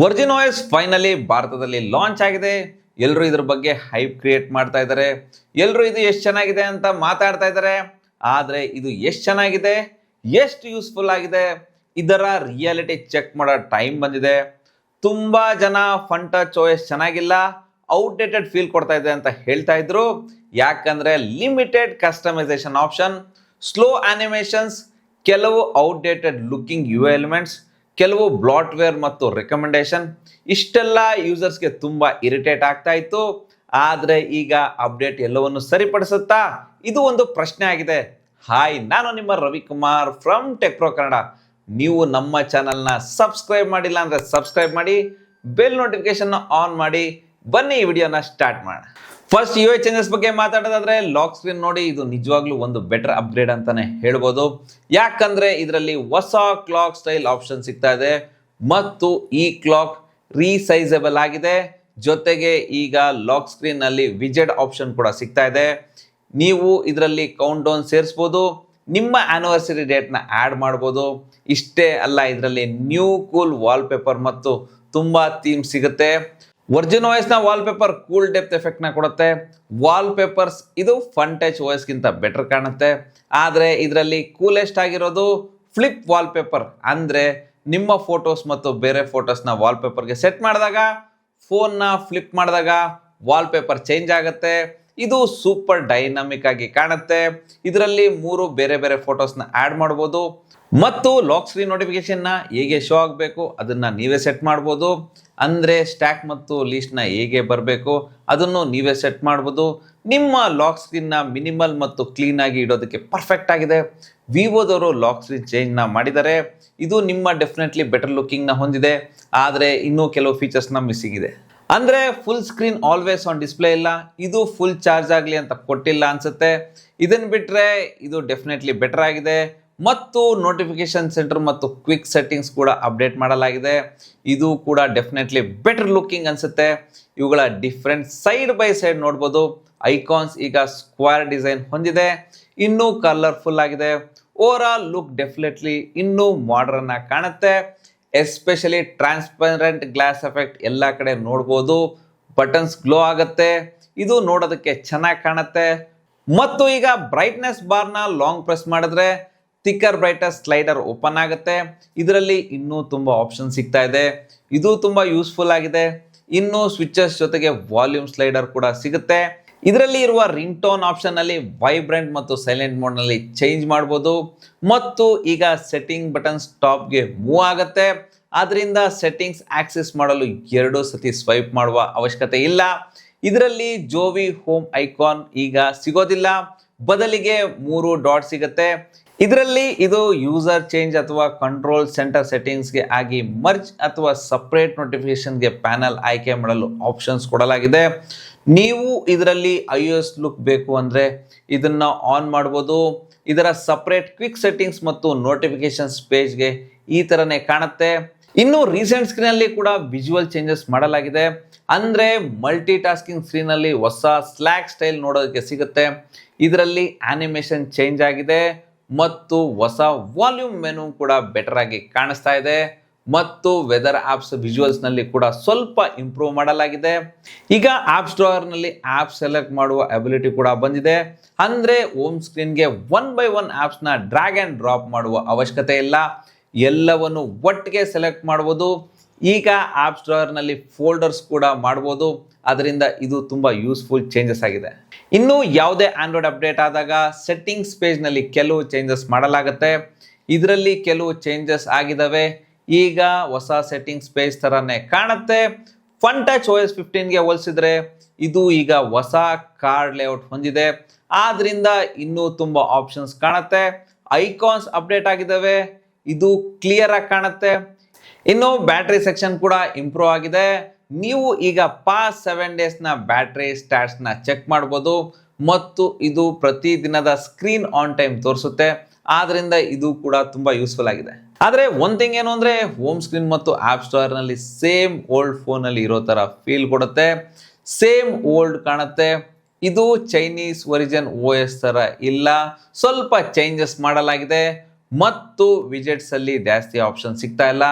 Virgin OS finally ಭಾರತದಲ್ಲಿ launch ಆಗಿದೆ. ಎಲ್ಲರೂ ಇದ್ರ ಬಗ್ಗೆ ಹೈಪ್ ಕ್ರಿಯೇಟ್ ಮಾಡ್ತಾ ಇದ್ದಾರೆ. ಎಲ್ಲರೂ ಇದು ಎಷ್ಟು ಚೆನ್ನಾಗಿದೆ ಅಂತ ಮಾತಾಡ್ತಾ ಇದ್ದಾರೆ. ಆದರೆ ಇದು ಎಷ್ಟು ಚೆನ್ನಾಗಿದೆ, ಎಷ್ಟು ಯೂಸ್ಫುಲ್ ಆಗಿದೆ, ಇದರ ರಿಯಾಲಿಟಿ ಚೆಕ್ ಮಾಡೋ ಟೈಮ್ ಬಂದಿದೆ. ತುಂಬಾ ಜನ ಫನ್ ಟಚ್ ಓಎಸ್ ಚೆನ್ನಾಗಿಲ್ಲ, ಔಟ್ಡೇಟೆಡ್ ಫೀಲ್ ಕೊಡ್ತಾ ಇದೆ ಅಂತ ಹೇಳ್ತಾ ಇದ್ರು. ಯಾಕಂದ್ರೆ ಲಿಮಿಟೆಡ್ ಕಸ್ಟಮೈಸೇಷನ್ ಆಪ್ಷನ್, ಸ್ಲೋ ಆನಿಮೇಷನ್ಸ್, ಕೆಲವು ಔಟ್ಡೇಟೆಡ್ ಲುಕಿಂಗ್ ಯು ಎಲಿಮೆಂಟ್ಸ್, ಕೆಲವು ಬ್ಲಾಟ್ವೇರ್ ಮತ್ತು ರೆಕಮೆಂಡೇಶನ್, ಇಷ್ಟೆಲ್ಲ ಯೂಸರ್ಸ್ಗೆ ತುಂಬಾ ಇರಿಟೇಟ್ ಆಗ್ತಾ ಇತ್ತು. ಆದರೆ ಈಗ ಅಪ್ಡೇಟ್ ಎಲ್ಲವನ್ನು ಸರಿಪಡಿಸುತ್ತಾ, ಇದು ಒಂದು ಪ್ರಶ್ನೆ ಆಗಿದೆ. ಹಾಯ್, ನಾನು ನಿಮ್ಮ Ravikumar from tech pro Kannada. ನೀವು ನಮ್ಮ ಚಾನಲ್ನ ಸಬ್ಸ್ಕ್ರೈಬ್ ಮಾಡಿಲ್ಲ ಅಂದ್ರೆ ಸಬ್ಸ್ಕ್ರೈಬ್ ಮಾಡಿ, ಬೆಲ್ ನೋಟಿಫಿಕೇಶನ್ ಆನ್ ಮಾಡಿ. ಬನ್ನಿ ಈ ವಿಡಿಯೋನ ಸ್ಟಾರ್ಟ್ ಮಾಡೋಣ. ಫಸ್ಟ್ ಯು ಐ ಚೇಂಜಸ್ ಬಗ್ಗೆ ಮಾತಾಡೋದಾದ್ರೆ, ಲಾಕ್ ಸ್ಕ್ರೀನ್ ನೋಡಿ, ಇದು ನಿಜವಾಗ್ಲೂ ಒಂದು ಬೆಟರ್ ಅಪ್ಗ್ರೇಡ್ ಅಂತಾನೆ ಹೇಳ್ಬೋದು. ಯಾಕಂದ್ರೆ ಇದರಲ್ಲಿ ಹೊಸ ಕ್ಲಾಕ್ ಸ್ಟೈಲ್ ಆಪ್ಷನ್ ಸಿಗ್ತಾ ಇದೆ ಮತ್ತು ಈ ಕ್ಲಾಕ್ ರೀಸೈಸಬಲ್ ಆಗಿದೆ. ಜೊತೆಗೆ ಈಗ ಲಾಕ್ ಸ್ಕ್ರೀನ್ ನಲ್ಲಿ ವಿಜೆಟ್ ಆಪ್ಷನ್ ಕೂಡ ಸಿಗ್ತಾ ಇದೆ. ನೀವು ಇದರಲ್ಲಿ ಕೌಂಟ್ ಡೌನ್ ಸೇರಿಸಬಹುದು, ನಿಮ್ಮ ಆನಿವರ್ಸರಿ ಡೇಟ್ನ ಆ್ಯಡ್ ಮಾಡ್ಬೋದು. ಇಷ್ಟೇ ಅಲ್ಲ, ಇದರಲ್ಲಿ ನ್ಯೂ ಕೂಲ್ ವಾಲ್ಪೇಪರ್ ಮತ್ತು ತುಂಬಾ ಥೀಮ್ ಸಿಗುತ್ತೆ. ವರ್ಜಿನ್ ಓಎಸ್ ನ ವಾಲ್ಪೇಪರ್ ಕೂಲ್ ಡೆಪ್ತ್ ಎಫೆಕ್ಟ್ ನ ಕೊಡುತ್ತೆ. ವಾಲ್ಪೇಪರ್ಸ್ ಇದು ಫನ್ ಟಚ್ ಓಎಸ್ ಗಿಂತ ಬೆಟರ್ ಕಾಣುತ್ತೆ. ಆದರೆ ಇದರಲ್ಲಿ ಕೂಲೆಸ್ಟ್ ಆಗಿರೋದು ಫ್ಲಿಪ್ ವಾಲ್ಪೇಪರ್. ಅಂದ್ರೆ ನಿಮ್ಮ ಫೋಟೋಸ್ ಮತ್ತು ಬೇರೆ ಫೋಟೋಸ್ನ ವಾಲ್ಪೇಪರ್ಗೆ ಸೆಟ್ ಮಾಡಿದಾಗ, ಫೋನ್ನ ಫ್ಲಿಪ್ ಮಾಡಿದಾಗ ವಾಲ್ಪೇಪರ್ ಚೇಂಜ್ ಆಗುತ್ತೆ. ಇದು ಸೂಪರ್ ಡೈನಾಮಿಕ್ ಆಗಿ ಕಾಣುತ್ತೆ. ಇದರಲ್ಲಿ 3 ಬೇರೆ ಬೇರೆ ಫೋಟೋಸ್ನ ಆ್ಯಡ್ ಮಾಡ್ಬೋದು ಮತ್ತು ಲಾಕ್ ಸ್ಕ್ರೀನ್ ನೋಟಿಫಿಕೇಶನ್ನ ಹೇಗೆ ಶೋ ಆಗಬೇಕು ಅದನ್ನು ನೀವೇ ಸೆಟ್ ಮಾಡ್ಬೋದು. ಅಂದರೆ ಸ್ಟ್ಯಾಕ್ ಮತ್ತು ಲೀಸ್ಟ್ನ ಹೇಗೆ ಬರಬೇಕು ಅದನ್ನು ನೀವೇ ಸೆಟ್ ಮಾಡ್ಬೋದು. ನಿಮ್ಮ ಲಾಕ್ ಸ್ಕ್ರೀನ್ನ ಮಿನಿಮಲ್ ಮತ್ತು ಕ್ಲೀನಾಗಿ ಇಡೋದಕ್ಕೆ ಪರ್ಫೆಕ್ಟ್ ಆಗಿದೆ. ವಿವೋದವರು ಲಾಕ್ ಸ್ಕ್ರೀನ್ ಚೇಂಜ್ನ ಮಾಡಿದ್ದಾರೆ. ಇದು ನಿಮ್ಮ ಡೆಫಿನೆಟ್ಲಿ ಬೆಟರ್ ಲುಕಿಂಗ್ನ ಹೊಂದಿದೆ. ಆದರೆ ಇನ್ನೂ ಕೆಲವು ಫೀಚರ್ಸ್ನ ಮಿಸ್ಸಿಂಗ್ ಇದೆ. ಅಂದರೆ full screen always on display ಇಲ್ಲ, ಇದು ಫುಲ್ ಚಾರ್ಜ್ ಆಗಲಿ ಅಂತ ಕೊಟ್ಟಿಲ್ಲ ಅನ್ಸುತ್ತೆ. ಇದನ್ನು ಬಿಟ್ಟರೆ ಇದು ಡೆಫಿನೆಟ್ಲಿ ಬೆಟರ್ ಆಗಿದೆ. ಮತ್ತು ನೋಟಿಫಿಕೇಶನ್ ಸೆಂಟರ್ ಮತ್ತು ಕ್ವಿಕ್ ಸೆಟ್ಟಿಂಗ್ಸ್ ಕೂಡ ಅಪ್ಡೇಟ್ ಮಾಡಲಾಗಿದೆ. ಇದು ಕೂಡ ಡೆಫಿನೆಟ್ಲಿ ಬೆಟರ್ ಲುಕಿಂಗ್ ಅನ್ಸುತ್ತೆ. ಇವುಗಳ ಡಿಫ್ರೆಂಟ್ ಸೈಡ್ ಬೈ ಸೈಡ್ ನೋಡ್ಬೋದು. ಐಕಾನ್ಸ್ ಈಗ ಸ್ಕ್ವೇರ್ ಡಿಸೈನ್ ಹೊಂದಿದೆ, ಇನ್ನೂ ಕಲರ್ಫುಲ್ ಆಗಿದೆ. ಓವರ್ ಆಲ್ ಲುಕ್ ಡೆಫಿನೆಟ್ಲಿ ಇನ್ನೂ ಮಾಡರ್ನ್ ಆಗಿ ಕಾಣುತ್ತೆ. ಎಸ್ಪೆಷಲಿ ಟ್ರಾನ್ಸ್ಪರೆಂಟ್ ಗ್ಲಾಸ್ ಎಫೆಕ್ಟ್ ಎಲ್ಲ ಕಡೆ ನೋಡ್ಬೋದು. ಬಟನ್ಸ್ ಗ್ಲೋ ಆಗುತ್ತೆ, ಇದು ನೋಡೋದಕ್ಕೆ ಚೆನ್ನಾಗಿ ಕಾಣುತ್ತೆ. ಮತ್ತು ಈಗ ಬ್ರೈಟ್ನೆಸ್ ಬಾರ್ನ ಲಾಂಗ್ ಪ್ರೆಸ್ ಮಾಡಿದ್ರೆ ಥಿಕ್ಕರ್ ಬ್ರೈಟರ್ ಸ್ಲೈಡರ್ ಓಪನ್ ಆಗುತ್ತೆ. ಇದರಲ್ಲಿ ಇನ್ನೂ ತುಂಬ ಆಪ್ಷನ್ ಸಿಗ್ತಾ ಇದೆ. ಇದು ತುಂಬ ಯೂಸ್ಫುಲ್ ಆಗಿದೆ. ಇನ್ನು ಸ್ವಿಚಸ್ ಜೊತೆಗೆ ವಾಲ್ಯೂಮ್ ಸ್ಲೈಡರ್ ಕೂಡ ಸಿಗುತ್ತೆ. ಇದರಲ್ಲಿ ಇರುವ ರಿಂಗ್ ಟೋನ್ ಆಪ್ಷನ್ ಅಲ್ಲಿ ವೈಬ್ರೆಂಟ್ ಮತ್ತು ಸೈಲೆಂಟ್ ಮೋಡ್ ನಲ್ಲಿ ಚೇಂಜ್ ಮಾಡಬಹುದು. ಮತ್ತು ಈಗ ಸೆಟ್ಟಿಂಗ್ ಬಟನ್ಸ್ ಟಾಪ್ಗೆ ಮೂವ್ ಆಗುತ್ತೆ. ಆದ್ರಿಂದ ಸೆಟ್ಟಿಂಗ್ಸ್ ಆಕ್ಸೆಸ್ ಮಾಡಲು 2 ಸತಿ ಸ್ವೈಪ್ ಮಾಡುವ ಅವಶ್ಯಕತೆ ಇಲ್ಲ. ಇದರಲ್ಲಿ ಜೋವಿ ಹೋಮ್ ಐಕಾನ್ ಈಗ ಸಿಗೋದಿಲ್ಲ, ಬದಲಿಗೆ 3 ಡಾಟ್ ಸಿಗುತ್ತೆ. ಇದರಲ್ಲಿ ಇದು ಯೂಸರ್ ಚೇಂಜ್ ಅಥವಾ ಕಂಟ್ರೋಲ್ ಸೆಂಟರ್ ಸೆಟ್ಟಿಂಗ್ಸ್ಗೆ ಆಗಿ ಮರ್ಜ್ ಅಥವಾ ಸಪ್ರೇಟ್ ನೋಟಿಫಿಕೇಶನ್ಗೆ ಪ್ಯಾನಲ್ ಆಯ್ಕೆ ಮಾಡಲು ಆಪ್ಷನ್ಸ್ ಕೊಡಲಾಗಿದೆ. ನೀವು ಇದರಲ್ಲಿ iOS ಲುಕ್ ಬೇಕು ಅಂದರೆ ಇದನ್ನ ಆನ್ ಮಾಡ್ಬೋದು. ಇದರ ಸಪ್ರೇಟ್ ಕ್ವಿಕ್ ಸೆಟ್ಟಿಂಗ್ಸ್ ಮತ್ತು ನೋಟಿಫಿಕೇಶನ್ಸ್ ಪೇಜ್ಗೆ ಈ ಥರನೇ ಕಾಣುತ್ತೆ. ಇನ್ನು ರೀಸೆಂಟ್ ಸ್ಕ್ರೀನಲ್ಲಿ ಕೂಡ ವಿಜುವಲ್ ಚೇಂಜಸ್ ಮಾಡಲಾಗಿದೆ. ಅಂದರೆ ಮಲ್ಟಿ ಟಾಸ್ಕಿಂಗ್ ಸ್ಕ್ರೀನಲ್ಲಿ ಹೊಸ ಸ್ಲ್ಯಾಕ್ ಸ್ಟೈಲ್ ನೋಡೋದಕ್ಕೆ ಸಿಗುತ್ತೆ. ಇದರಲ್ಲಿ ಆನಿಮೇಷನ್ ಚೇಂಜ್ ಆಗಿದೆ ಮತ್ತು ಹೊಸ ವಾಲ್ಯೂಮ್ ಮೆನು ಕೂಡ ಬೆಟರ್ ಆಗಿ ಕಾಣಿಸ್ತಾ ಇದೆ. ಮತ್ತು ವೆದರ್ ಆಪ್ಸ್ ವಿಜುವಲ್ಸ್ ನಲ್ಲಿ ಕೂಡ ಸ್ವಲ್ಪ ಇಂಪ್ರೂವ್ ಮಾಡಲಾಗಿದೆ. ಈಗ ಆಪ್ ಸ್ಟೋರ್ ನಲ್ಲಿ ಆಪ್ ಸೆಲೆಕ್ಟ್ ಮಾಡುವ ಅಬಿಲಿಟಿ ಕೂಡ ಬಂದಿದೆ. ಅಂದ್ರೆ ಹೋಮ್ ಸ್ಕ್ರೀನ್ಗೆ 1 by 1 ಆಪ್ಸ್ ನ ಡ್ರ್ಯಾಗ್ ಅಂಡ್ ಡ್ರಾಪ್ ಮಾಡುವ ಅವಶ್ಯಕತೆ ಇಲ್ಲ, ಎಲ್ಲವನ್ನು ಒಟ್ಟಿಗೆ ಸೆಲೆಕ್ಟ್ ಮಾಡಬಹುದು. ಈಗ ಆಪ್ ಸ್ಟೋರ್ ನಲ್ಲಿ ಫೋಲ್ಡರ್ಸ್ ಕೂಡ ಮಾಡಬಹುದು. ಅದರಿಂದ ಇದು ತುಂಬಾ ಯೂಸ್ಫುಲ್ ಚೇಂಜಸ್ ಆಗಿದೆ. ಇನ್ನು ಯಾವುದೇ ಆಂಡ್ರಾಯ್ಡ್ ಅಪ್ಡೇಟ್ ಆದಾಗ ಸೆಟ್ಟಿಂಗ್ಸ್ ಪೇಜ್ ನಲ್ಲಿ ಕೆಲವು ಚೇಂಜಸ್ ಮಾಡಲಾಗುತ್ತೆ. ಇದರಲ್ಲಿ ಕೆಲವು ಚೇಂಜಸ್ ಆಗಿದಾವೆ. ಈಗ ಹೊಸ ಸೆಟ್ಟಿಂಗ್ಸ್ ಪೇಜ್ ತರನೇ ಕಾಣುತ್ತೆ. ಫನ್ ಟಚ್ ಓಎಸ್ 15ಗೆ ಹೋಲಿಸಿದ್ರೆ ಇದು ಈಗ ಹೊಸ ಕಾರ್ಡ್ ಲೇಔಟ್ ಹೊಂದಿದೆ. ಆದ್ರಿಂದ ಇನ್ನೂ ತುಂಬಾ ಆಪ್ಷನ್ಸ್ ಕಾಣುತ್ತೆ. ಐಕಾನ್ಸ್ ಅಪ್ಡೇಟ್ ಆಗಿದಾವೆ, ಇದು ಕ್ಲಿಯರ್ ಆಗಿ ಕಾಣುತ್ತೆ. ಇನ್ನು ಬ್ಯಾಟ್ರಿ ಸೆಕ್ಷನ್ ಕೂಡ ಇಂಪ್ರೂವ್ ಆಗಿದೆ. ನೀವು ಈಗ ಪಾಸ್ 7 days ನ ಬ್ಯಾಟ್ರಿ ಸ್ಟ್ಯಾಟ್ಸ್ ನ ಚೆಕ್ ಮಾಡ್ಬೋದು ಮತ್ತು ಇದು ಪ್ರತಿದಿನದ ಸ್ಕ್ರೀನ್ ಆನ್ ಟೈಮ್ ತೋರಿಸುತ್ತೆ. ಆದ್ರಿಂದ ಇದು ಕೂಡ ತುಂಬಾ ಯೂಸ್ಫುಲ್ ಆಗಿದೆ. ಆದರೆ ಒಂದು ಥಿಂಗ್ ಏನು ಅಂದರೆ, ಹೋಮ್ ಸ್ಕ್ರೀನ್ ಮತ್ತು ಆಪ್ ಸ್ಟೋರ್ ನಲ್ಲಿ ಸೇಮ್ ಓಲ್ಡ್ ಫೋನ್ ಅಲ್ಲಿ ಇರೋ ತರ ಫೀಲ್ ಕೊಡುತ್ತೆ, ಸೇಮ್ ಓಲ್ಡ್ ಕಾಣುತ್ತೆ. ಇದು ಚೈನೀಸ್ ಒರಿಜಿನ್ ಓಎಸ್ ತರ ಇಲ್ಲ, ಸ್ವಲ್ಪ ಚೇಂಜಸ್ ಮಾಡಲಾಗಿದೆ. ಮತ್ತು ವಿಜೆಟ್ಸ್ ಅಲ್ಲಿ ಜಾಸ್ತಿ ಆಪ್ಷನ್ ಸಿಗ್ತಾ ಇಲ್ಲ,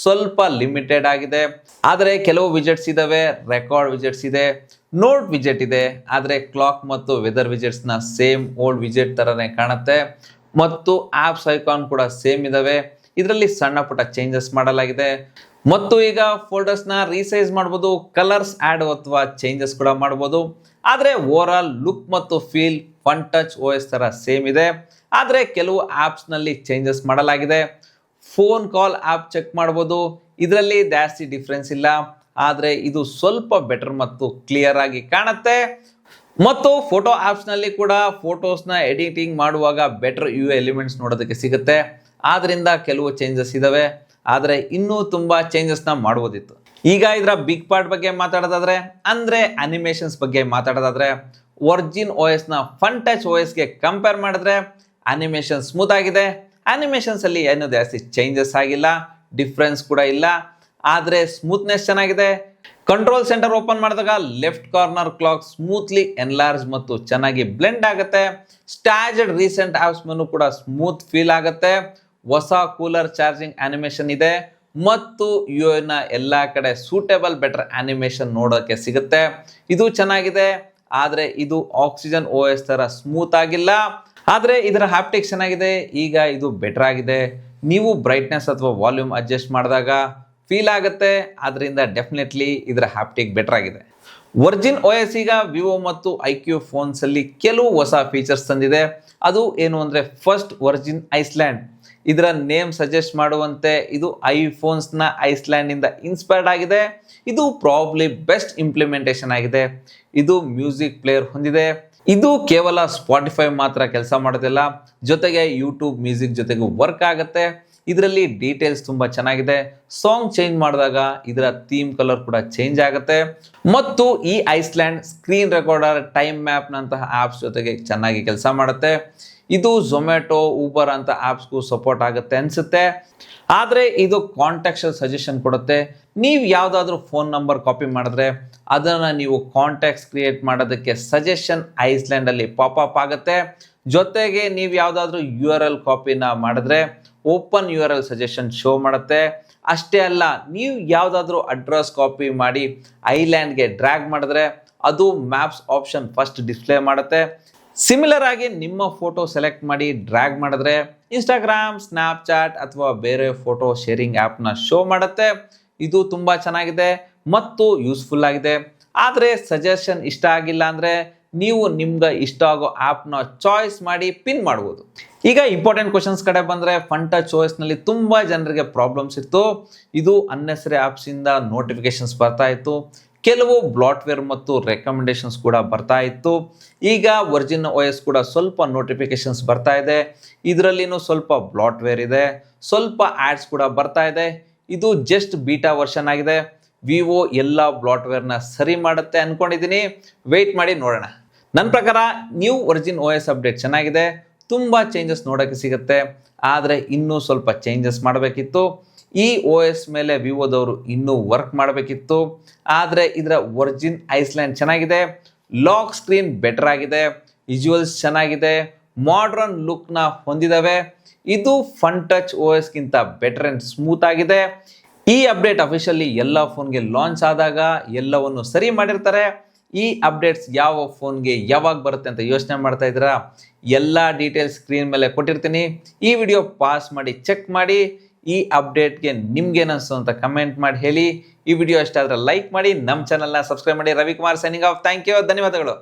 ಸ್ವಲ್ಪ ಲಿಮಿಟೆಡ್ ಆಗಿದೆ. ಆದರೆ ಕೆಲವು ವಿಜೆಟ್ಸ್ ಇದಾವೆ, ರೆಕಾರ್ಡ್ ವಿಜೆಟ್ಸ್ ಇದೆ, ನೋಟ್ ವಿಜೆಟ್ ಇದೆ. ಆದರೆ ಕ್ಲಾಕ್ ಮತ್ತು ವೆದರ್ ವಿಜೆಟ್ಸ್ನ ಸೇಮ್ ಓಲ್ಡ್ ವಿಜೆಟ್ ಥರನೇ ಕಾಣುತ್ತೆ ಮತ್ತು ಆಪ್ಸ್ ಐಕಾನ್ ಕೂಡ ಸೇಮ್ ಇದಾವೆ. ಇದರಲ್ಲಿ ಸಣ್ಣ ಪುಟ್ಟ ಚೇಂಜಸ್ ಮಾಡಲಾಗಿದೆ ಮತ್ತು ಈಗ ಫೋಲ್ಡರ್ಸ್ನ ರೀಸೈಸ್ ಮಾಡ್ಬೋದು, ಕಲರ್ಸ್ ಆ್ಯಡ್ ಅಥವಾ ಚೇಂಜಸ್ ಕೂಡ ಮಾಡ್ಬೋದು. ಆದರೆ ಓವರ್ ಆಲ್ ಲುಕ್ ಮತ್ತು ಫೀಲ್ ಫನ್ ಟಚ್ OS ಥರ ಸೇಮ್ ಇದೆ. ಆದರೆ ಕೆಲವು ಆ್ಯಪ್ಸ್ನಲ್ಲಿ ಚೇಂಜಸ್ ಮಾಡಲಾಗಿದೆ. ಫೋನ್ ಕಾಲ್ ಆ್ಯಪ್ ಚೆಕ್ ಮಾಡ್ಬೋದು, ಇದರಲ್ಲಿ ಜಾಸ್ತಿ ಡಿಫ್ರೆನ್ಸ್ ಇಲ್ಲ. ಆದರೆ ಇದು ಸ್ವಲ್ಪ ಬೆಟರ್ ಮತ್ತು ಕ್ಲಿಯರ್ ಆಗಿ ಕಾಣುತ್ತೆ. ಮತ್ತು ಫೋಟೋ ಆ್ಯಪ್ಸ್ನಲ್ಲಿ ಕೂಡ ಫೋಟೋಸ್ನ ಎಡಿಟಿಂಗ್ ಮಾಡುವಾಗ ಬೆಟರ್ UI ಎಲಿಮೆಂಟ್ಸ್ ನೋಡೋದಕ್ಕೆ ಸಿಗುತ್ತೆ. ಆದ್ದರಿಂದ ಕೆಲವು ಚೇಂಜಸ್ ಇದಾವೆ, ಆದರೆ ಇನ್ನೂ ತುಂಬ ಚೇಂಜಸ್ನ ಮಾಡ್ಬೋದಿತ್ತು. ಈಗ ಇದರ ಬಿಗ್ ಪಾರ್ಟ್ ಬಗ್ಗೆ ಮಾತಾಡೋದಾದ್ರೆ ಅಂದರೆ ಅನಿಮೇಷನ್ಸ್ ಬಗ್ಗೆ ಮಾತಾಡೋದಾದ್ರೆ ಒರಿಜಿನ್ OSನ ಫನ್ ಟಚ್ OSಗೆ ಕಂಪೇರ್ ಮಾಡಿದ್ರೆ ಅನಿಮೇಷನ್ ಸ್ಮೂತ್ ಆಗಿದೆ. ಅನಿಮೇಷನ್ಸಲ್ಲಿ ಏನೂ ಜಾಸ್ತಿ ಚೇಂಜಸ್ ಆಗಿಲ್ಲ, ಡಿಫ್ರೆನ್ಸ್ ಕೂಡ ಇಲ್ಲ. ಆದರೆ ಸ್ಮೂತ್ನೆಸ್ ಚೆನ್ನಾಗಿದೆ. ಕಂಟ್ರೋಲ್ ಸೆಂಟರ್ ಓಪನ್ ಮಾಡಿದಾಗ left corner clock smoothly enlarge ಮತ್ತು ಚೆನ್ನಾಗಿ ಬ್ಲೆಂಡ್ ಆಗುತ್ತೆ. ಸ್ಟ್ಯಾಜರ್ಡ್ ರೀಸೆಂಟ್ ಆಪ್ಸ್ ಮೆನು ಕೂಡ ಸ್ಮೂತ್ ಫೀಲ್ ಆಗುತ್ತೆ. ಹೊಸ ಕೂಲರ್ ಚಾರ್ಜಿಂಗ್ ಅನಿಮೇಷನ್ ಇದೆ ಮತ್ತು ನ ಎಲ್ಲ ಕಡೆ ಸೂಟೇಬಲ್ ಬೆಟರ್ ಅನಿಮೇಷನ್ ನೋಡೋಕ್ಕೆ ಸಿಗುತ್ತೆ. ಇದು ಚೆನ್ನಾಗಿದೆ. ಆದರೆ ಇದು ಆಕ್ಸಿಜನ್ OS ಥರ ಸ್ಮೂತ್ ಆಗಿಲ್ಲ. ಆದರೆ ಇದರ ಹ್ಯಾಪ್ಟಿಕ್ಸ್ ಚೆನ್ನಾಗಿದೆ. ಈಗ ಇದು ಬೆಟರ್ ಆಗಿದೆ. ನೀವು ಬ್ರೈಟ್ನೆಸ್ ಅಥವಾ ವಾಲ್ಯೂಮ್ ಅಡ್ಜಸ್ಟ್ ಮಾಡಿದಾಗ ಫೀಲ್ ಆಗುತ್ತೆ. ಅದರಿಂದ ಡೆಫಿನೆಟ್ಲಿ ಇದರ ಹ್ಯಾಪ್ಟಿಕ್ ಬೆಟರ್ ಆಗಿದೆ. ಒರಿಜಿನ್ OS ಈಗ ವಿವೋ ಮತ್ತು IQ ಫೋನ್ಸಲ್ಲಿ ಕೆಲವು ಹೊಸ ಫೀಚರ್ಸ್ ತಂದಿದೆ. ಅದು ಏನು ಅಂದರೆ ಫಸ್ಟ್ ಒರಿಜಿನ್ ಐಸ್ಲ್ಯಾಂಡ್. ಇದರ ನೇಮ್ ಸಜೆಸ್ಟ್ ಮಾಡುವಂತೆ ಇದು ಐಫೋನ್ಸ್ನ ಐಸ್ಲ್ಯಾಂಡಿಂದ ಇನ್ಸ್ಪೈರ್ಡ್ ಆಗಿದೆ. ಇದು ಪ್ರಾಬ್ಲಿ ಬೆಸ್ಟ್ ಇಂಪ್ಲಿಮೆಂಟೇಷನ್ ಆಗಿದೆ. ಇದು ಮ್ಯೂಸಿಕ್ ಪ್ಲೇಯರ್ ಹೊಂದಿದೆ. ಇದು ಕೇವಲ ಸ್ಪಾಟಿಫೈ ಮಾತ್ರ ಕೆಲಸ ಮಾಡೋದಿಲ್ಲ, ಜೊತೆಗೆ ಯೂಟ್ಯೂಬ್ ಮ್ಯೂಸಿಕ್ ಜೊತೆಗೂ ವರ್ಕ್ ಆಗುತ್ತೆ. ಇದರಲ್ಲಿ ಡೀಟೇಲ್ಸ್ ತುಂಬ ಚೆನ್ನಾಗಿದೆ. ಸಾಂಗ್ ಚೇಂಜ್ ಮಾಡಿದಾಗ ಇದರ ಥೀಮ್ ಕಲರ್ ಕೂಡ ಚೇಂಜ್ ಆಗುತ್ತೆ. ಮತ್ತು ಈ ಐಸ್ಲ್ಯಾಂಡ್ ಸ್ಕ್ರೀನ್ ರೆಕಾರ್ಡರ್, ಟೈಮ್ ಮ್ಯಾಪ್ನಂತಹ ಆ್ಯಪ್ಸ್ ಜೊತೆಗೆ ಚೆನ್ನಾಗಿ ಕೆಲಸ ಮಾಡುತ್ತೆ. ಇದು ಝೊಮ್ಯಾಟೊ, ಊಬರ್ ಅಂತ ಆ್ಯಪ್ಸ್ಗೂ ಸಪೋರ್ಟ್ ಆಗುತ್ತೆ ಅನಿಸುತ್ತೆ. ಆದರೆ ಇದು ಕಾಂಟ್ಯಾಕ್ಚುಯಲ್ ಸಜೆಷನ್ ಕೊಡುತ್ತೆ. ನೀವು ಯಾವುದಾದ್ರೂ ಫೋನ್ ನಂಬರ್ ಕಾಪಿ ಮಾಡಿದ್ರೆ ಅದನ್ನು ನೀವು ಕಾಂಟ್ಯಾಕ್ಟ್ಸ್ ಕ್ರಿಯೇಟ್ ಮಾಡೋದಕ್ಕೆ ಸಜೆಷನ್ ಐಸ್ಲ್ಯಾಂಡಲ್ಲಿ ಪಾಪಪ್ ಆಗುತ್ತೆ. ಜೊತೆಗೆ ನೀವು ಯಾವುದಾದ್ರೂ URL ಕಾಪಿನ ಮಾಡಿದ್ರೆ ಓಪನ್ URL ಸಜೆಷನ್ ಶೋ ಮಾಡುತ್ತೆ. ಅಷ್ಟೇ ಅಲ್ಲ, ನೀವು ಯಾವುದಾದ್ರೂ ಅಡ್ರೆಸ್ ಕಾಪಿ ಮಾಡಿ ಐಲ್ಯಾಂಡ್ಗೆ ಡ್ರ್ಯಾಗ್ ಮಾಡಿದ್ರೆ ಅದು ಮ್ಯಾಪ್ಸ್ ಆಪ್ಷನ್ ಫಸ್ಟ್ ಡಿಸ್ಪ್ಲೇ ಮಾಡುತ್ತೆ. ಸಿಮಿಲರ್ ಆಗಿ ನಿಮ್ಮ ಫೋಟೋ ಸೆಲೆಕ್ಟ್ ಮಾಡಿ ಡ್ರ್ಯಾಗ್ ಮಾಡಿದ್ರೆ ಇನ್ಸ್ಟಾಗ್ರಾಮ್, ಸ್ನ್ಯಾಪ್ಚಾಟ್ ಅಥವಾ ಬೇರೆ ಫೋಟೋ ಶೇರಿಂಗ್ ಆ್ಯಪ್ನ ಶೋ ಮಾಡುತ್ತೆ. ಇದು ತುಂಬ ಚೆನ್ನಾಗಿದೆ ಮತ್ತು ಯೂಸ್ಫುಲ್ ಆಗಿದೆ. ಆದರೆ ಸಜೆಷನ್ ಇಷ್ಟ ಆಗಿಲ್ಲ ಅಂದರೆ ನೀವು ನಿಮ್ಗೆ ಇಷ್ಟ ಆಗೋ ಆ್ಯಪ್ನ ಚಾಯ್ಸ್ ಮಾಡಿ ಪಿನ್ ಮಾಡ್ಬೋದು. ಈಗ ಇಂಪಾರ್ಟೆಂಟ್ ಕ್ವಶನ್ಸ್ ಕಡೆ ಬಂದರೆ ಫನ್ ಟಚ್ OSನಲ್ಲಿ ತುಂಬ ಜನರಿಗೆ ಪ್ರಾಬ್ಲಮ್ಸ್ ಇತ್ತು. ಇದು ಅನ್ನೆಸರಿ ಆ್ಯಪ್ಸಿಂದ ನೋಟಿಫಿಕೇಶನ್ಸ್ ಬರ್ತಾ ಇತ್ತು. ಕೆಲವು ಬ್ಲಾಟ್ವೇರ್ ಮತ್ತು ರೆಕಮೆಂಡೇಶನ್ಸ್ ಕೂಡ ಬರ್ತಾ ಇತ್ತು. ಈಗ ಒರಿಜಿನ್ OS ಕೂಡ ಸ್ವಲ್ಪ ನೋಟಿಫಿಕೇಶನ್ಸ್ ಬರ್ತಾ ಇದೆ. ಇದರಲ್ಲಿನೂ ಸ್ವಲ್ಪ ಬ್ಲಾಟ್ವೇರ್ ಇದೆ, ಸ್ವಲ್ಪ ಆ್ಯಡ್ಸ್ ಕೂಡ ಬರ್ತಾ ಇದೆ. ಇದು ಜಸ್ಟ್ ಬೀಟಾ ವರ್ಷನ್ ಆಗಿದೆ. ವಿವೋ ಎಲ್ಲ ಬ್ಲಾಟ್ವೇರ್ನ ಸರಿ ಮಾಡುತ್ತೆ ಅಂದ್ಕೊಂಡಿದ್ದೀನಿ. ವೆಯ್ಟ್ ಮಾಡಿ ನೋಡೋಣ. ನನ್ನ ಪ್ರಕಾರ ನ್ಯೂ ಒರಿಜಿನ್ OS ಅಪ್ಡೇಟ್ ಚೆನ್ನಾಗಿದೆ. ತುಂಬ ಚೇಂಜಸ್ ನೋಡೋಕ್ಕೆ ಸಿಗುತ್ತೆ. ಆದರೆ ಇನ್ನೂ ಸ್ವಲ್ಪ ಚೇಂಜಸ್ ಮಾಡಬೇಕಿತ್ತು. ಈ OS ಮೇಲೆ ವಿವೋದವರು ಇನ್ನೂ ವರ್ಕ್ ಮಾಡಬೇಕಿತ್ತು. ಆದರೆ ಇದರ ಒರಿಜಿನ್ ಐಸ್ಲ್ಯಾಂಡ್ ಚೆನ್ನಾಗಿದೆ. ಲಾಕ್ ಸ್ಕ್ರೀನ್ ಬೆಟರ್ ಆಗಿದೆ. ವಿಜುವಲ್ಸ್ ಚೆನ್ನಾಗಿದೆ. ಮಾಡ್ರನ್ ಲುಕ್ನ ಹೊಂದಿದ್ದಾವೆ. ಇದು ಫನ್ ಟಚ್ OSಗಿಂತ ಬೆಟರ್ ಆ್ಯಂಡ್ ಸ್ಮೂತ್ ಆಗಿದೆ. ಈ ಅಪ್ಡೇಟ್ ಅಫಿಷಿಯಲಿ ಎಲ್ಲ ಫೋನ್ಗೆ ಲಾಂಚ್ ಆದಾಗ ಎಲ್ಲವನ್ನು ಸರಿ ಮಾಡಿರ್ತಾರೆ. ಈ ಅಪ್ಡೇಟ್ಸ್ ಯಾವ ಫೋನ್ಗೆ ಯಾವಾಗ ಬರುತ್ತೆ ಅಂತ ಯೋಚನೆ ಮಾಡ್ತಾ ಇದ್ದೀರಾ? ಎಲ್ಲ ಡೀಟೇಲ್ಸ್ ಸ್ಕ್ರೀನ್ ಮೇಲೆ ಕೊಟ್ಟಿರ್ತೀನಿ. ಈ ವಿಡಿಯೋ ಪಾಸ್ ಮಾಡಿ ಚೆಕ್ ಮಾಡಿ. ಈ ಅಪ್ಡೇಟ್ಗೆ ನಿಮ್ಗೇನಿಸ್ತು ಅಂತ ಕಮೆಂಟ್ ಮಾಡಿ ಹೇಳಿ. ಈ ವಿಡಿಯೋ ಇಷ್ಟ ಆದರೆ ಲೈಕ್ ಮಾಡಿ, ನಮ್ಮ ಚಾನಲ್ನ ಸಬ್ಸ್ಕ್ರೈಬ್ ಮಾಡಿ. Ravikumar signing off. Thank you, ಧನ್ಯವಾದಗಳು.